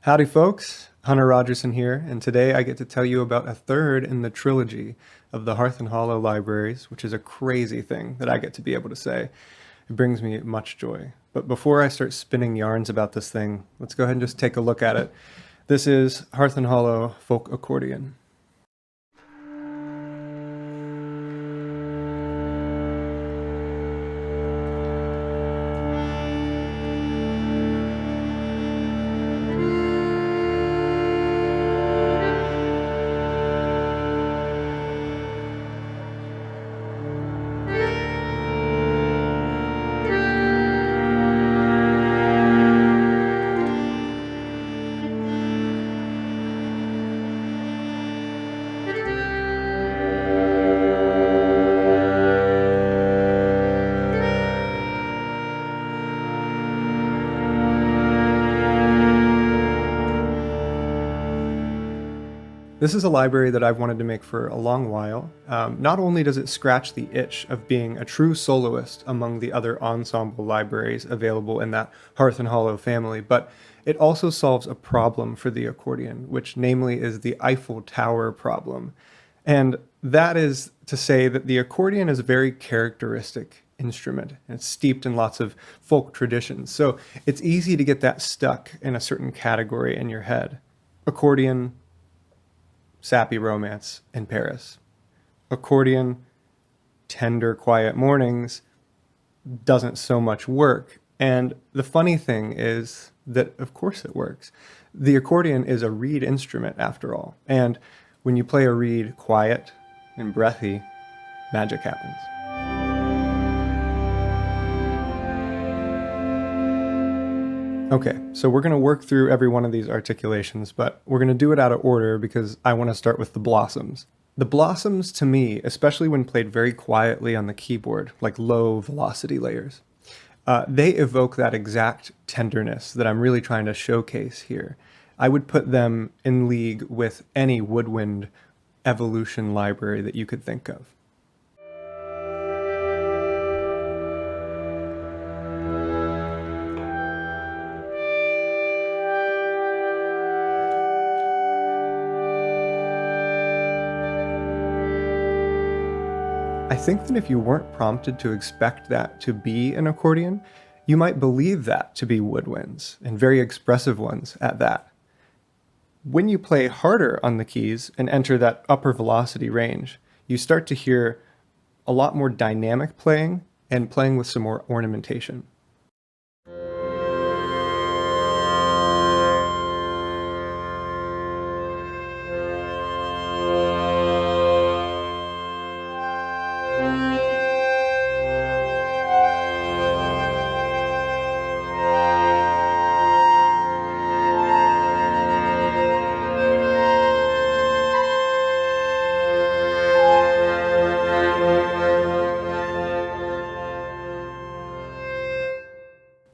Howdy folks, Hunter Rogerson here, and today I get to tell you about a third in the trilogy of the Hearth and Hollow libraries, which is a crazy thing that I get to be able to say. It brings me much joy. But before I start spinning yarns about this thing, let's go ahead and just take a look at it. This is Hearth and Hollow Folk Accordion. This is a library that I've wanted to make for a long while. Not only does it scratch the itch of being a true soloist among the other ensemble libraries available in that Hearth and Hollow family, but it also solves a problem for the accordion, which namely is the Eiffel Tower problem. And that is to say that the accordion is a very characteristic instrument. It's steeped in lots of folk traditions, so it's easy to get that stuck in a certain category in your head. Accordion, sappy romance in Paris. Accordion, tender, quiet mornings doesn't so much work. And the funny thing is that, of course, it works. The accordion is a reed instrument, after all. And when you play a reed quiet and breathy, magic happens. Okay, so we're going to work through every one of these articulations, but we're going to do it out of order because I want to start with the blossoms. The blossoms, to me, especially when played very quietly on the keyboard, like low velocity layers, they evoke that exact tenderness that I'm really trying to showcase here. I would put them in league with any woodwind evolution library that you could think of. I think that if you weren't prompted to expect that to be an accordion, you might believe that to be woodwinds, and very expressive ones at that. When you play harder on the keys and enter that upper velocity range, you start to hear a lot more dynamic playing and playing with some more ornamentation.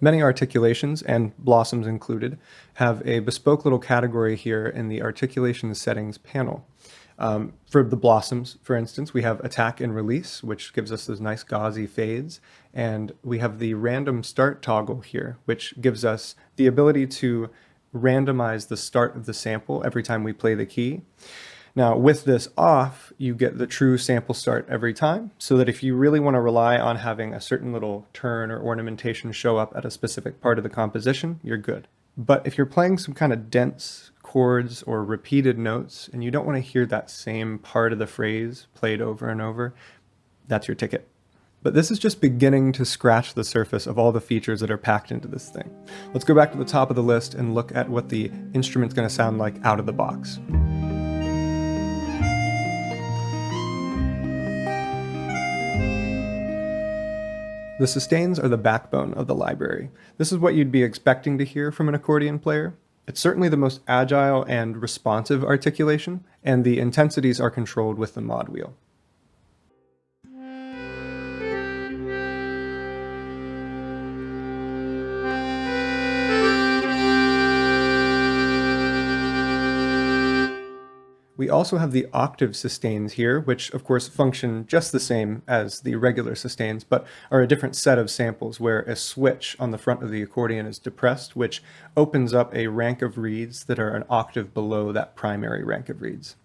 Many articulations, and blossoms included, have a bespoke little category here in the articulation settings panel. For the blossoms, for instance, we have attack and release, which gives us those nice gauzy fades, and we have the random start toggle here, which gives us the ability to randomize the start of the sample every time we play the key. Now, with this off, you get the true sample start every time, so that if you really want to rely on having a certain little turn or ornamentation show up at a specific part of the composition, you're good. But if you're playing some kind of dense chords or repeated notes, and you don't want to hear that same part of the phrase played over and over, that's your ticket. But this is just beginning to scratch the surface of all the features that are packed into this thing. Let's go back to the top of the list and look at what the instrument's going to sound like out of the box. The sustains are the backbone of the library. This is what you'd be expecting to hear from an accordion player. It's certainly the most agile and responsive articulation, and the intensities are controlled with the mod wheel. We also have the octave sustains here, which of course function just the same as the regular sustains, but are a different set of samples where a switch on the front of the accordion is depressed, which opens up a rank of reeds that are an octave below that primary rank of reeds.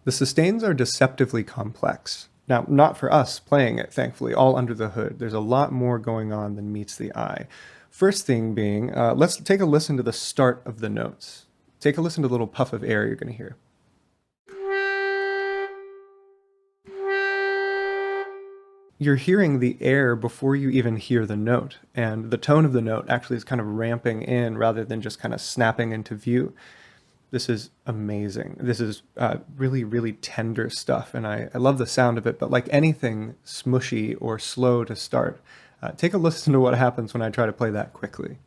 The sustains are deceptively complex. Now, not for us playing it, thankfully, all under the hood. There's a lot more going on than meets the eye. First thing being, let's take a listen to the start of the notes. Take a listen to the little puff of air you're going to hear. You're hearing the air before you even hear the note, and the tone of the note actually is kind of ramping in rather than just kind of snapping into view. This is amazing. This is really, really tender stuff, and I love the sound of it, but like anything smushy or slow to start, take a listen to what happens when I try to play that quickly.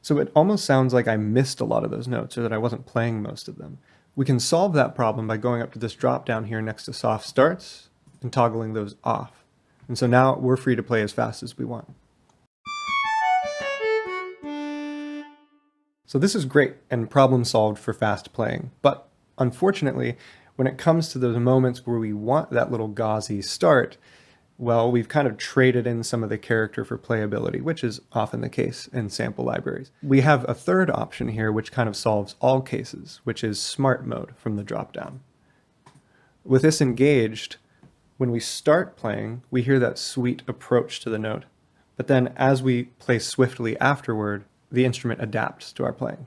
So it almost sounds like I missed a lot of those notes, or that I wasn't playing most of them. We can solve that problem by going up to this drop down here next to soft starts and toggling those off. And so now we're free to play as fast as we want. So this is great and problem solved for fast playing, but unfortunately, when it comes to those moments where we want that little gauzy start, well, we've kind of traded in some of the character for playability, which is often the case in sample libraries. We have a third option here which kind of solves all cases, which is smart mode from the dropdown. With this engaged, when we start playing, we hear that sweet approach to the note, but then as we play swiftly afterward, the instrument adapts to our playing.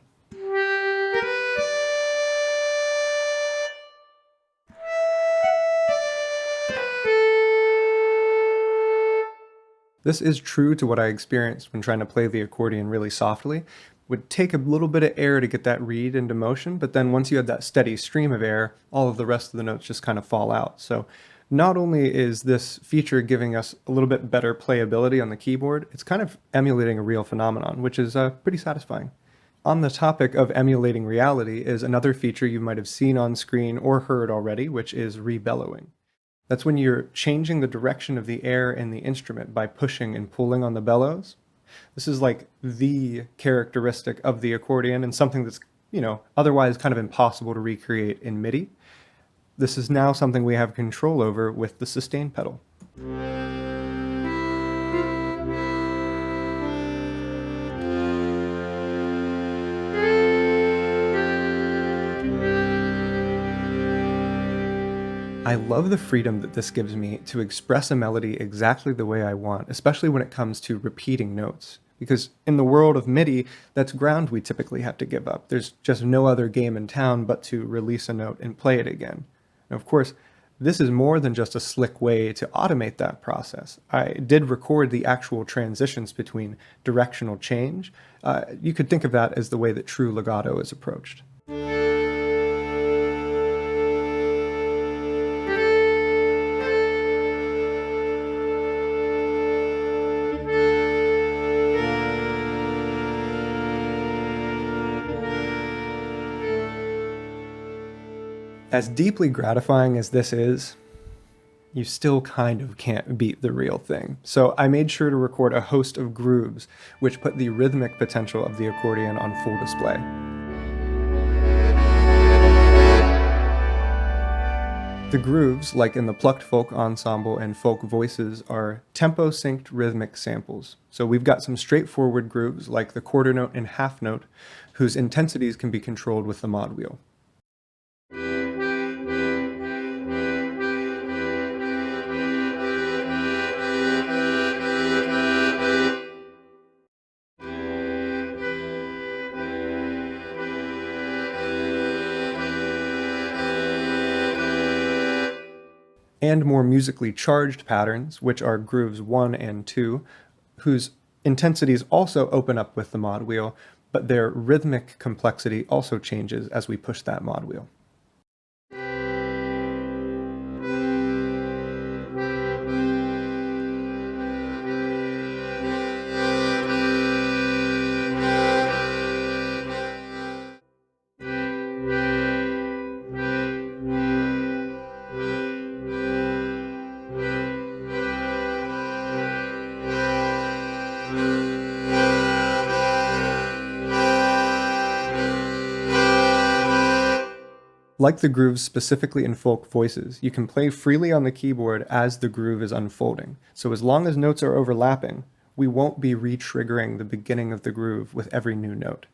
This is true to what I experienced when trying to play the accordion really softly. It would take a little bit of air to get that reed into motion, but then once you had that steady stream of air, all of the rest of the notes just kind of fall out. So not only is this feature giving us a little bit better playability on the keyboard, it's kind of emulating a real phenomenon, which is pretty satisfying. On the topic of emulating reality is another feature you might have seen on screen or heard already, which is rebellowing. That's when you're changing the direction of the air in the instrument by pushing and pulling on the bellows. This is like the characteristic of the accordion and something that's, otherwise kind of impossible to recreate in MIDI. This is now something we have control over with the sustain pedal. I love the freedom that this gives me to express a melody exactly the way I want, especially when it comes to repeating notes. Because in the world of MIDI, that's ground we typically have to give up. There's just no other game in town but to release a note and play it again. And of course, this is more than just a slick way to automate that process. I did record the actual transitions between directional change. You could think of that as the way that true legato is approached. As deeply gratifying as this is, you still kind of can't beat the real thing. So I made sure to record a host of grooves, which put the rhythmic potential of the accordion on full display. The grooves, like in the plucked folk ensemble and folk voices, are tempo-synced rhythmic samples. So we've got some straightforward grooves, like the quarter note and half note, whose intensities can be controlled with the mod wheel. And more musically charged patterns, which are grooves 1 and 2, whose intensities also open up with the mod wheel, but their rhythmic complexity also changes as we push that mod wheel. Like the grooves specifically in folk voices, you can play freely on the keyboard as the groove is unfolding. So as long as notes are overlapping, we won't be re-triggering the beginning of the groove with every new note.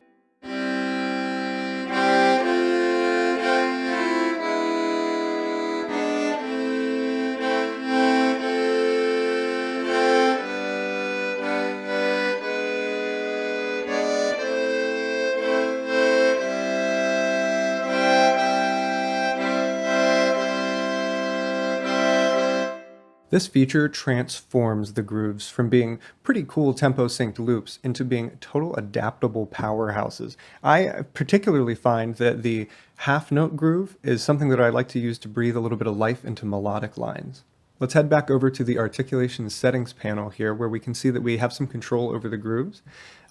This feature transforms the grooves from being pretty cool tempo-synced loops into being total adaptable powerhouses. I particularly find that the half-note groove is something that I like to use to breathe a little bit of life into melodic lines. Let's head back over to the articulation settings panel here, where we can see that we have some control over the grooves.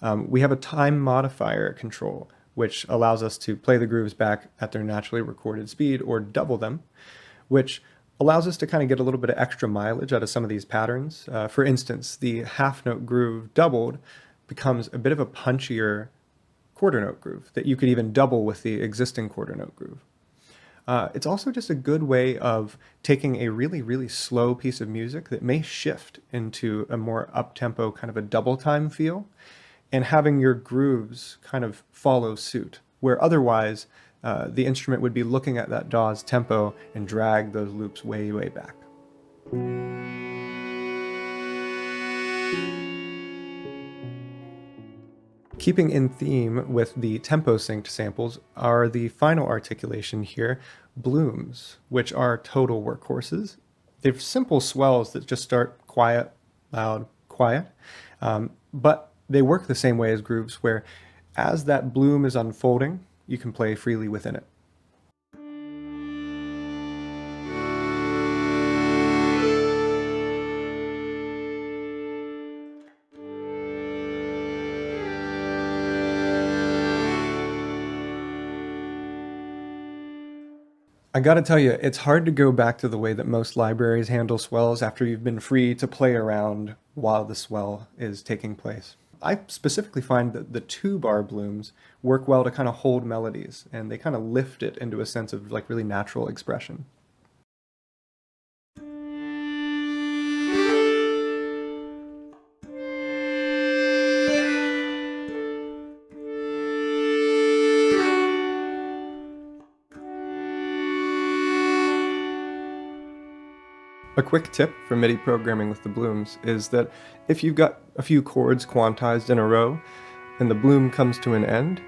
We have a time modifier control, which allows us to play the grooves back at their naturally recorded speed or double them, which allows us to kind of get a little bit of extra mileage out of some of these patterns. For instance, the half note groove doubled becomes a bit of a punchier quarter note groove that you could even double with the existing quarter note groove. It's also just a good way of taking a really, really slow piece of music that may shift into a more up-tempo kind of a double time feel, and having your grooves kind of follow suit, where otherwise the instrument would be looking at that DAW's tempo and drag those loops way, way back. Keeping in theme with the tempo synced samples are the final articulation here, blooms, which are total workhorses. They're simple swells that just start quiet, loud, quiet, but they work the same way as grooves, where as that bloom is unfolding, you can play freely within it. I gotta tell you, it's hard to go back to the way that most libraries handle swells after you've been free to play around while the swell is taking place. I specifically find that the two-bar blooms work well to kind of hold melodies, and they kind of lift it into a sense of like really natural expression. A quick tip for MIDI programming with the blooms is that if you've got a few chords quantized in a row and the bloom comes to an end,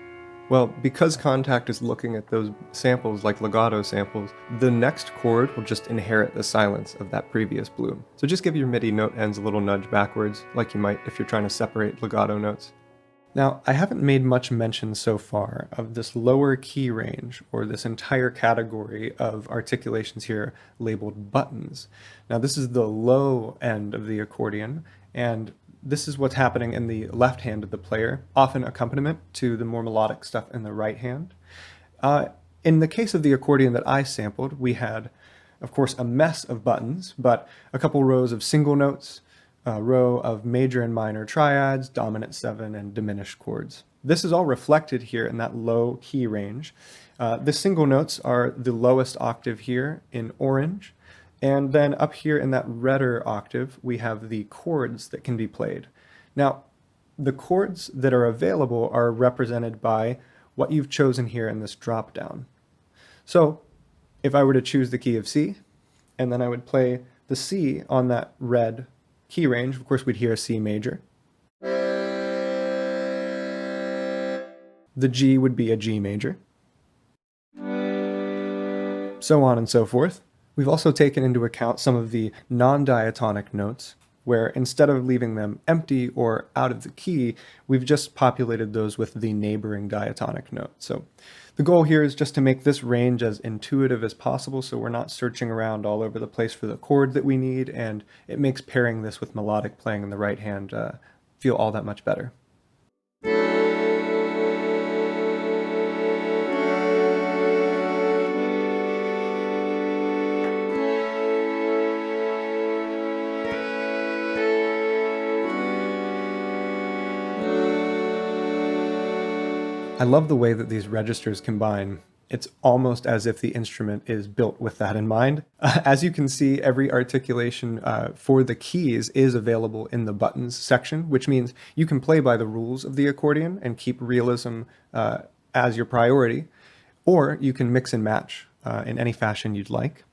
well, because Kontakt is looking at those samples like legato samples, the next chord will just inherit the silence of that previous bloom. So just give your MIDI note ends a little nudge backwards, like you might if you're trying to separate legato notes. Now, I haven't made much mention so far of this lower key range, or this entire category of articulations here labeled buttons. Now, this is the low end of the accordion, and this is what's happening in the left hand of the player, often accompaniment to the more melodic stuff in the right hand. In the case of the accordion that I sampled, we had, of course, a mess of buttons, but a couple rows of single notes, a row of major and minor triads, dominant 7, and diminished chords. This is all reflected here in that low key range. The single notes are the lowest octave here in orange, and then up here in that redder octave, we have the chords that can be played. Now, the chords that are available are represented by what you've chosen here in this drop down. So, if I were to choose the key of C, and then I would play the C on that red key range, of course we'd hear a C major. The G would be a G major. So on and so forth. We've also taken into account some of the non-diatonic notes, where instead of leaving them empty or out of the key, we've just populated those with the neighboring diatonic note. So the goal here is just to make this range as intuitive as possible, so we're not searching around all over the place for the chord that we need, and it makes pairing this with melodic playing in the right hand feel all that much better. I love the way that these registers combine It's almost as if the instrument is built with that in mind. As you can see, every articulation for the keys is available in the buttons section, which means you can play by the rules of the accordion and keep realism as your priority, or you can mix and match in any fashion you'd like.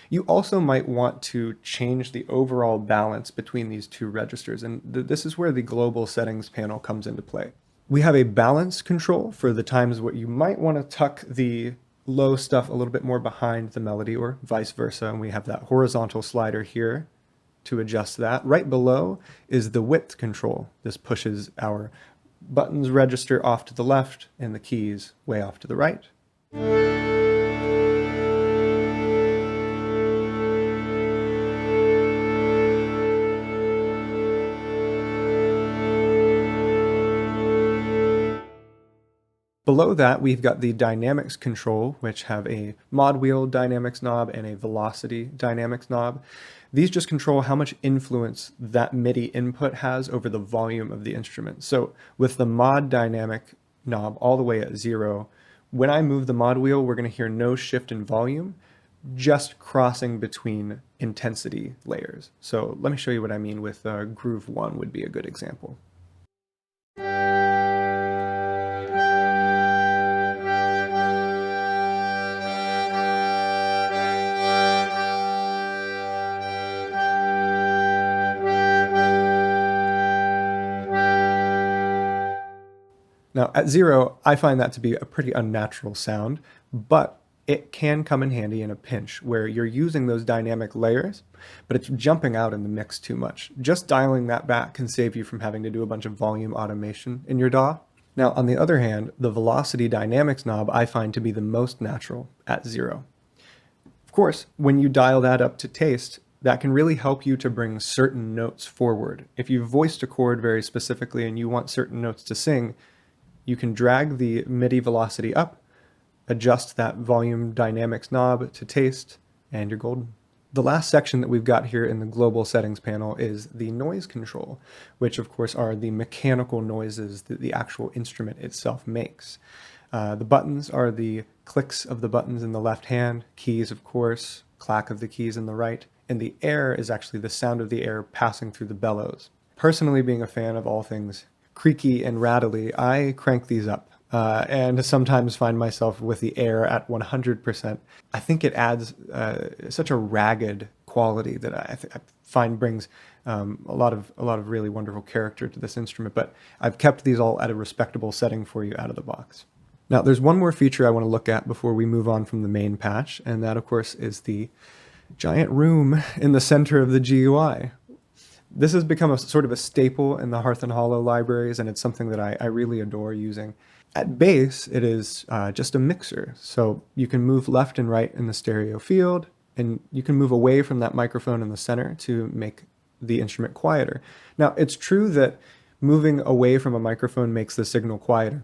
You also might want to change the overall balance between these two registers, and this is where the global settings panel comes into play. We have a balance control for the times where you might want to tuck the low stuff a little bit more behind the melody or vice versa, and we have that horizontal slider here to adjust that. Right below is the width control. This pushes our buttons register off to the left and the keys way off to the right. Below that, we've got the dynamics control, which have a mod wheel dynamics knob and a velocity dynamics knob. These just control how much influence that MIDI input has over the volume of the instrument. So with the mod dynamic knob all the way at 0, when I move the mod wheel, we're going to hear no shift in volume, just crossing between intensity layers. So let me show you what I mean with Groove 1 would be a good example. Now, at 0, I find that to be a pretty unnatural sound, but it can come in handy in a pinch where you're using those dynamic layers, but it's jumping out in the mix too much. Just dialing that back can save you from having to do a bunch of volume automation in your DAW. Now, on the other hand, the velocity dynamics knob I find to be the most natural at 0. Of course, when you dial that up to taste, that can really help you to bring certain notes forward. If you've voiced a chord very specifically and you want certain notes to sing, you can drag the MIDI velocity up, adjust that volume dynamics knob to taste, and you're golden. The last section that we've got here in the global settings panel is the noise control, which of course are the mechanical noises that the actual instrument itself makes. The buttons are the clicks of the buttons in the left hand, keys of course, clack of the keys in the right, and the air is actually the sound of the air passing through the bellows. Personally, being a fan of all things creaky and rattly, I crank these up and sometimes find myself with the air at 100%. I think it adds such a ragged quality that I find brings a lot of really wonderful character to this instrument, but I've kept these all at a respectable setting for you out of the box. Now, there's one more feature I want to look at before we move on from the main patch, and that, of course, is the giant room in the center of the GUI. This has become a sort of a staple in the Hearth and Hollow libraries, and it's something that I really adore using. At base, it is just a mixer, so you can move left and right in the stereo field, and you can move away from that microphone in the center to make the instrument quieter. Now, it's true that moving away from a microphone makes the signal quieter,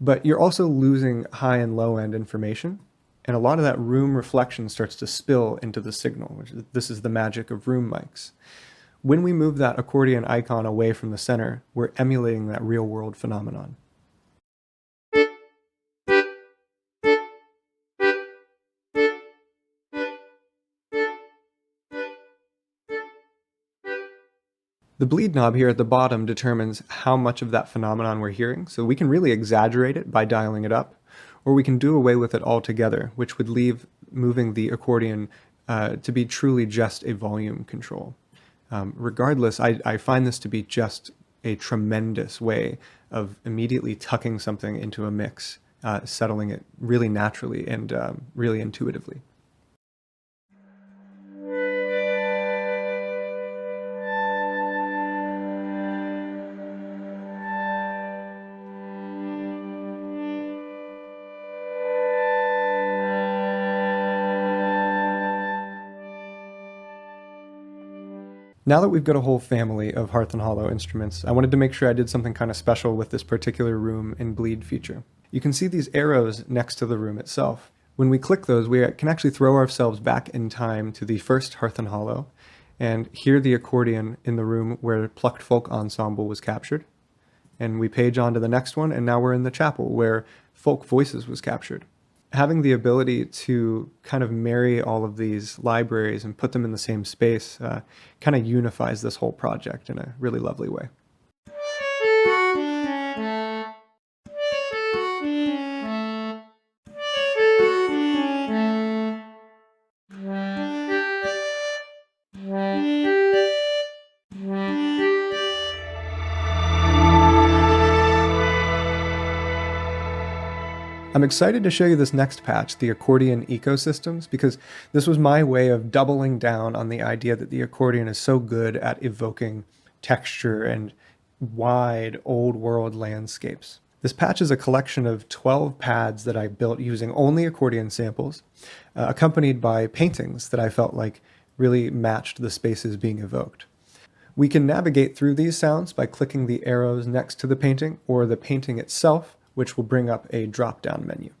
but you're also losing high and low end information, and a lot of that room reflection starts to spill into the signal, this is the magic of room mics. When we move that accordion icon away from the center, we're emulating that real-world phenomenon. The bleed knob here at the bottom determines how much of that phenomenon we're hearing, so we can really exaggerate it by dialing it up, or we can do away with it altogether, which would leave moving the accordion to be truly just a volume control. Regardless, I find this to be just a tremendous way of immediately tucking something into a mix, settling it really naturally and really intuitively. Now that we've got a whole family of Hearth and Hollow instruments, I wanted to make sure I did something kind of special with this particular room and bleed feature. You can see these arrows next to the room itself. When we click those, we can actually throw ourselves back in time to the first Hearth and Hollow and hear the accordion in the room where Plucked Folk Ensemble was captured. And we page on to the next one, and now we're in the chapel where Folk Voices was captured. having the ability to kind of marry all of these libraries and put them in the same space kind of unifies this whole project in a really lovely way. I'm excited to show you this next patch, the accordion ecosystems, because this was my way of doubling down on the idea that the accordion is so good at evoking texture and wide old world landscapes. This patch is a collection of 12 pads that I built using only accordion samples, accompanied by paintings that I felt like really matched the spaces being evoked. We can navigate through these sounds by clicking the arrows next to the painting or the painting itself, which will bring up a drop-down menu.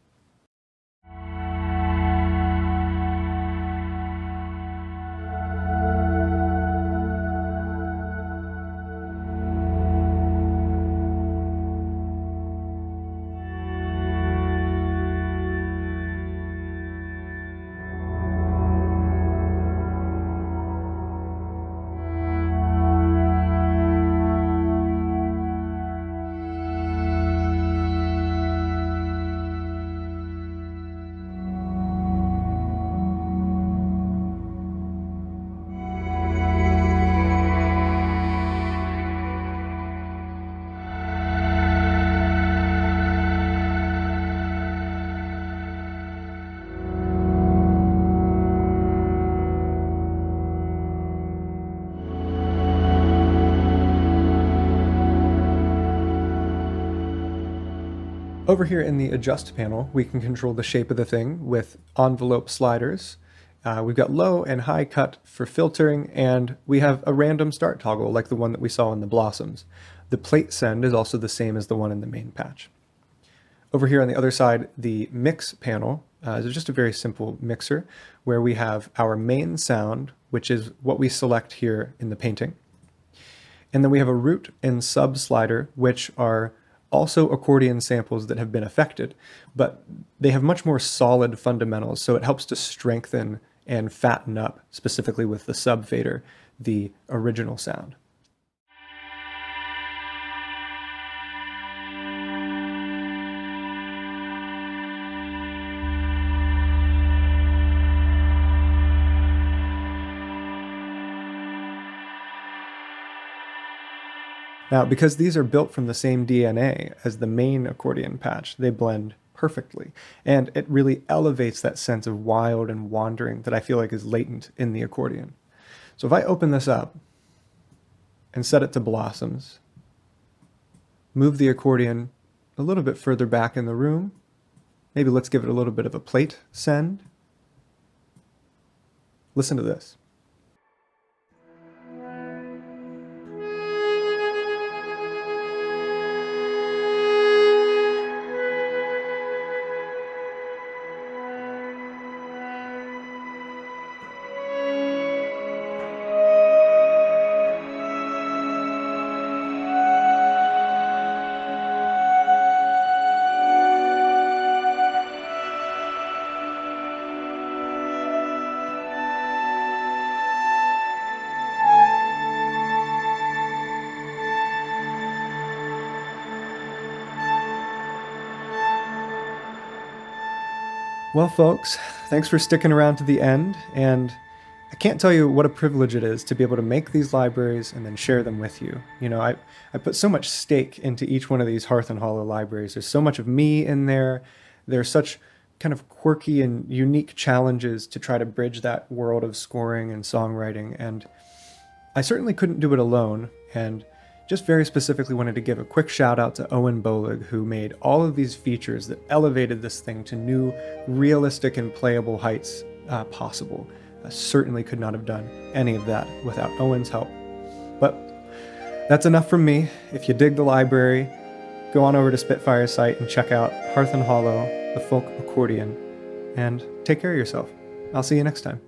Over here in the Adjust panel, we can control the shape of the thing with envelope sliders. We've got low and high cut for filtering, and we have a random start toggle like the one that we saw in the Blossoms. The plate send is also the same as the one in the main patch. Over here on the other side, the Mix panel is just a very simple mixer where we have our main sound, which is what we select here in the painting. And then we have a root and sub slider, which are also accordion samples that have been affected, but they have much more solid fundamentals, so it helps to strengthen and fatten up, specifically with the sub fader, the original sound. Now, because these are built from the same DNA as the main accordion patch, they blend perfectly, and it really elevates that sense of wild and wandering that I feel like is latent in the accordion. So if I open this up and set it to Blossoms, move the accordion a little bit further back in the room, maybe let's give it a little bit of a plate send. Listen to this. Well, folks, thanks for sticking around to the end, and I can't tell you what a privilege it is to be able to make these libraries and then share them with you. You know, I put so much stake into each one of these Hearth and Hollow libraries. There's so much of me in there. There's such kind of quirky and unique challenges to try to bridge that world of scoring and songwriting, and I certainly couldn't do it alone, and just very specifically wanted to give a quick shout out to Owen Bolig, who made all of these features that elevated this thing to new, realistic and playable heights possible. I certainly could not have done any of that without Owen's help. But that's enough from me. If you dig the library, go on over to Spitfire's site and check out Hearth and Hollow, the folk accordion, and take care of yourself. I'll see you next time.